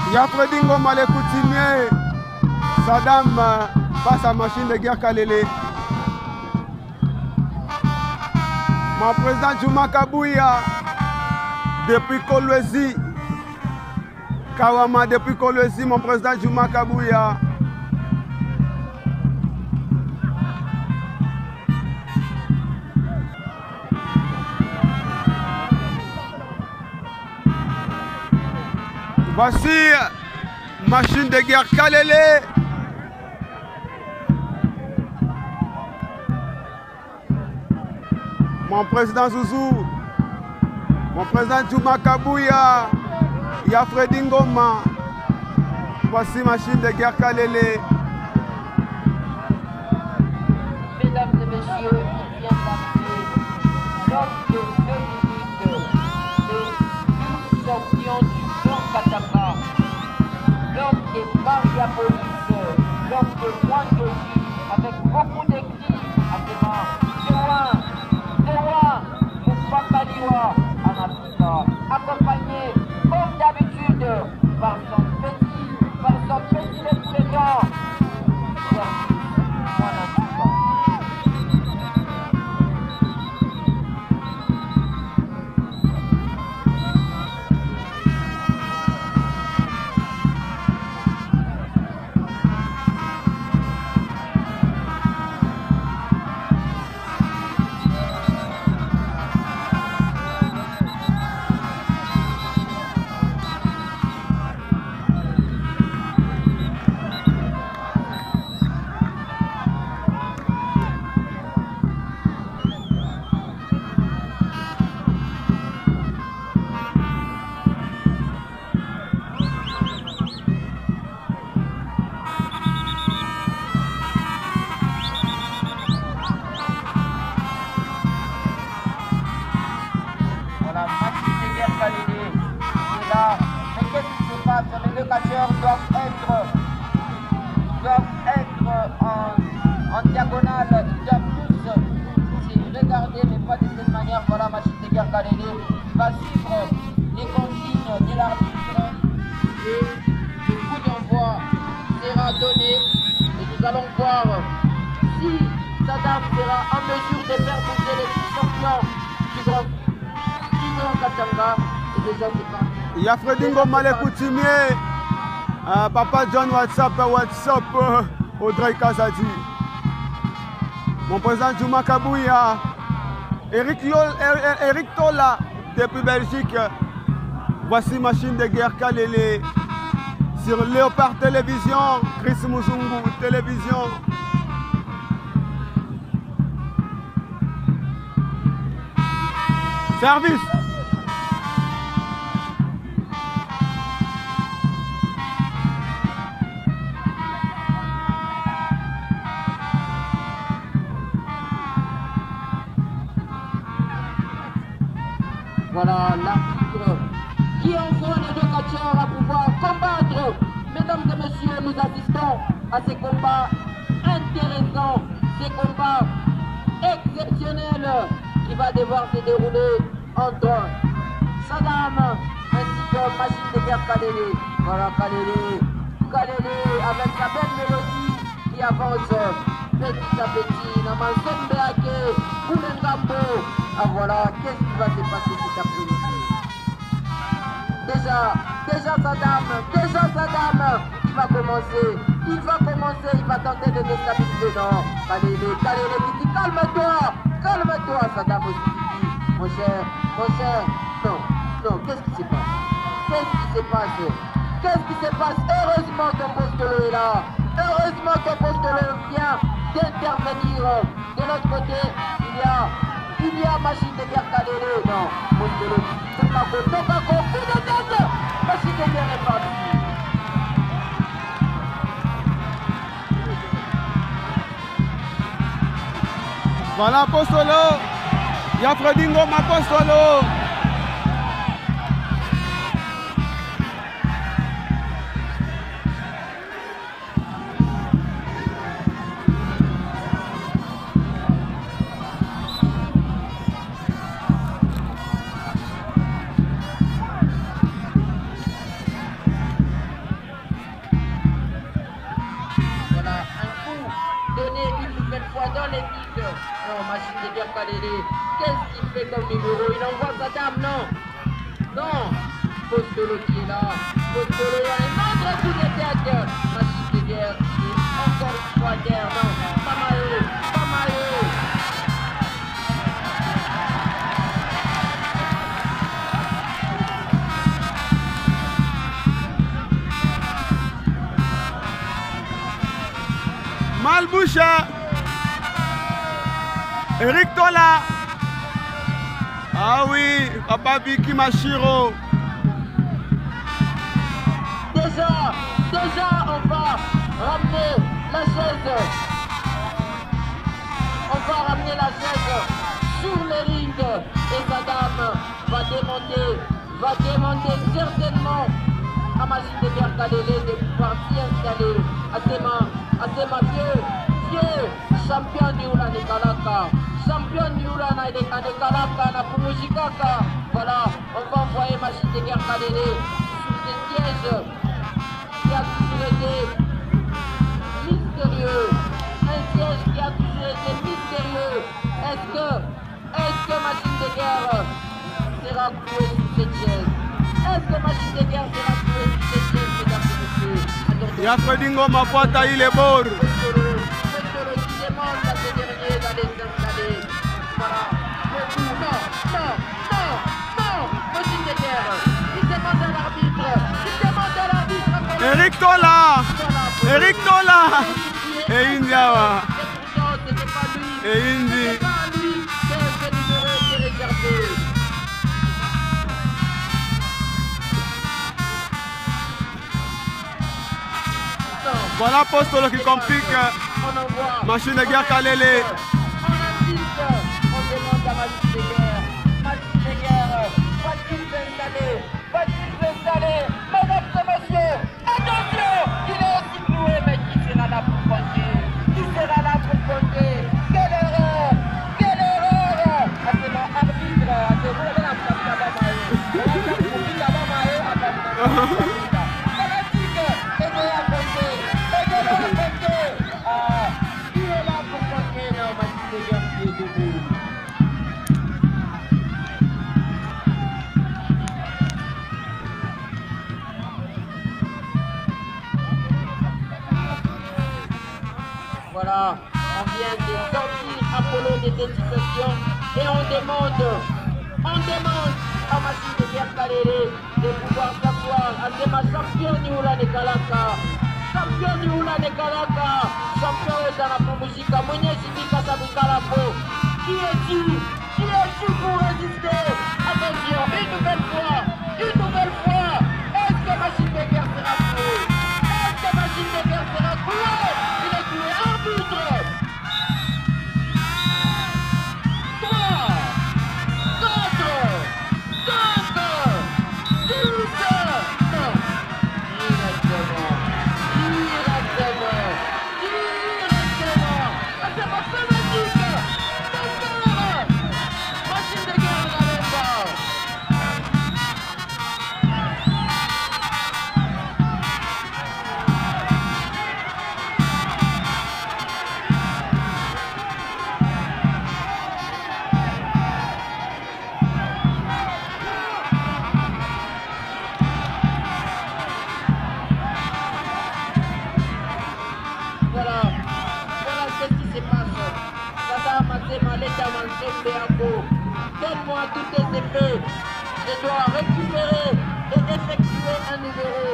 Il y a Freddy Ngoma, les coutumiers. Saddam face à machine de guerre Kalele. Mon président Juma Kabouya, depuis Kolwezi. Kawama, depuis Kolwezi, mon président Juma Kabouya. Voici machine de guerre Kalele. Mon président Zouzou, mon président Juma Kabouya, il y a Freddy Ngoma. Voici machine de guerre Kalele. Mesdames et messieurs, il vient d'arriver l'homme de 2 minutes et nous sortions du plan Katanga. L'homme des Mariapolis, l'homme de Wandoji, avec beaucoup d'écrits à ses mains. Dewa, Mupakaliwa en Afrique, accompagné comme d'habitude par son petit président. Les catcheurs doivent être en diagonale, ils doivent tous regarder, mais pas de cette manière. Voilà, machine de guerre Kalele va suivre les consignes de l'arbitre et le coup d'envoi sera donné et nous allons voir si Saddam sera en mesure de faire bouger les champions du Grand Katanga. Et déjà c'est parti. Il y a Freddy Ngoma, les coutumiers. Papa John, WhatsApp, Audrey Kazadi. Mon président Juma Kabouya. Eric Tola, depuis Belgique. Voici machine de guerre Kalele. Sur Léopard Télévision, Chris Muzungu Télévision. Service. Voilà l'arbitre qui envoie les 2 catcheurs à pouvoir combattre. Mesdames et messieurs, nous assistons à ces combats intéressants, ces combats exceptionnels qui va devoir se dérouler entre Saddam ainsi que machine de guerre Kalele. Voilà Kalele avec sa belle mélodie qui avance petit à petit. Namanson Beake, Koulengambo. Ah voilà, qu'est-ce qui va se passer cet après-midi? Déjà Saddam, il va commencer, il va tenter de déstabiliser. Non, Kalele qui dit calme-toi Saddam aussi qui dit, mon cher, non, qu'est-ce qui se passe? Heureusement que Postolo est là, heureusement que Postolo vient d'intervenir. De l'autre côté, il y a machine de guerre Kalele. Non, Postolo, Tokako, coup de tête, machine de guerre est partie. Voilà Postolo. Il y a Freddy Ngoma Postolo. non, machine de guerre Kalele. Qu'est-ce qu'il fait comme numéro? Il envoie sa dame, non? Non. Postolo qui est là. Postolo, il y a un autre coup de tête. Machine de guerre. Encore une fois à terre, non. Pas mal. Malboucha, Eric Tola. Ah oui, Papa Vicky Machiro. Déjà, on va ramener la chaise. On va ramener la chaise sur le ring. Et sa dame va demander certainement à Machine de guerre Kalele de pouvoir s'y installer à ses mains, vieux champion Niula Nekalaka, champion Niula Nekalaka, na Pumujikaka. Voilà, on va envoyer Machine de guerre Kalele sur des sièges qui a toujours été mystérieux, un siège qui a toujours été mystérieux. Est-ce que Machine de guerre sera clouée sur cette chaise? Est-ce que Machine de guerre sera clouée sur cette chaise, mesdames et messieurs? Il y a Freddy Ngoma pour tailler les bords. Qui demande à ce dernier d'aller s'installer. Voilà. Le coup, non. Machine de guerre. Il demande à l'arbitre. Eric Tola. Et Indiawa. Et Indi. C'est pas lui que ce numéro est réservé. Voilà Postolo qui complique. Machine de guerre Kalele. On demande à Machine de guerre. Machine de guerre, va-t-il s'installer? Mesdames et messieurs, attention! Il est aussi cloué, mais qui sera là pour compter? Quelle erreur! À ce moment, arbitre, à ce moment, la voilà, on vient de sortir Apollo des décisions et on demande à Machine de guerre Kalele de pouvoir s'asseoir à ce champion Niula Nekalaka. Champion Niula Nekalaka, champion de la musique, Mwenyezi Bika Sabikalapo. Qui es-tu pour résister? Attention, une nouvelle fois, est-ce que Machine de guerre sera clouée? Il est cloué, arbitre. 3, 4, 5, 6, non. Directement. C'est pas fanatique. Machine de guerre n'avait pas. Voilà ce qui se passe. Donne-moi toutes tes épées. Je dois récupérer et effectuer un numéro.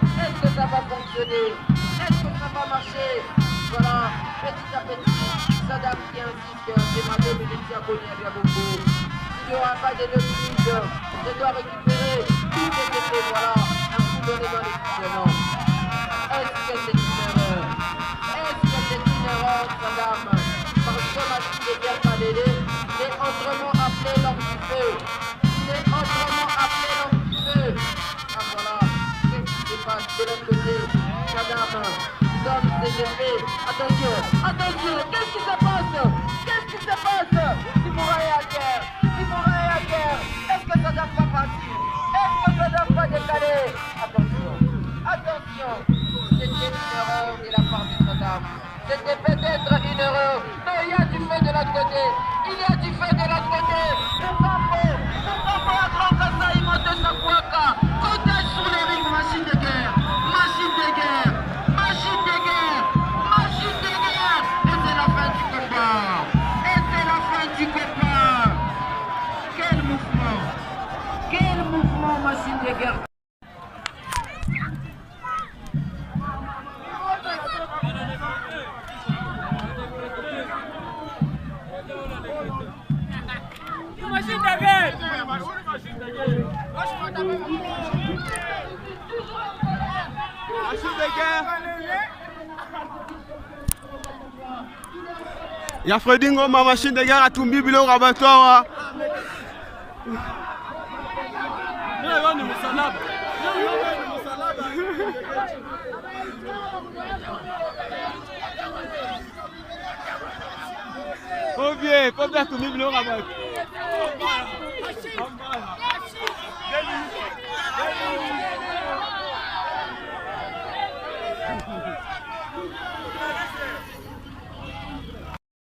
Est-ce que ça va fonctionner? Est-ce que ça va marcher? Voilà, petit à petit, Sadam qui insiste, c'est ma 2 minutes à Bonnier à beaucoup. Il n'y aura pas de 2 minutes. Je dois récupérer toutes les épées. Voilà, un coup donné dans l'équipement. Est-ce que c'est une erreur? Sadam? Parce que Machine de guerre Kalele est autrement appelé l'homme du feu. Ah voilà, qu'est-ce qui se passe de l'autre côté? Sadam donne ses épées. Attention, qu'est-ce qui se passe? Timura est à guerre. Est-ce que Sadam va partir? Est-ce que Sadam va décaler? Attention, c'était une erreur de la part de Sadam. C'était peut-être une erreur, mais il y a du fait de la l'autre côté. Il y a du feu de l'autre côté. Moufambo à Grand Kassai, Mote Sakwaka. Cottage sur les rings, machine de guerre. Machine de guerre. Machine de guerre. Machine de guerre. Et c'est la fin du combat. Et c'est la fin du combat. Quel mouvement. Quel mouvement, machine de guerre. Machine de guerre. Machine de guerre. Il y a Freddy Ngoma, machine de guerre à Tumbi Bilo Rabatoire. Combien Tumbi Bilo Rabatoire.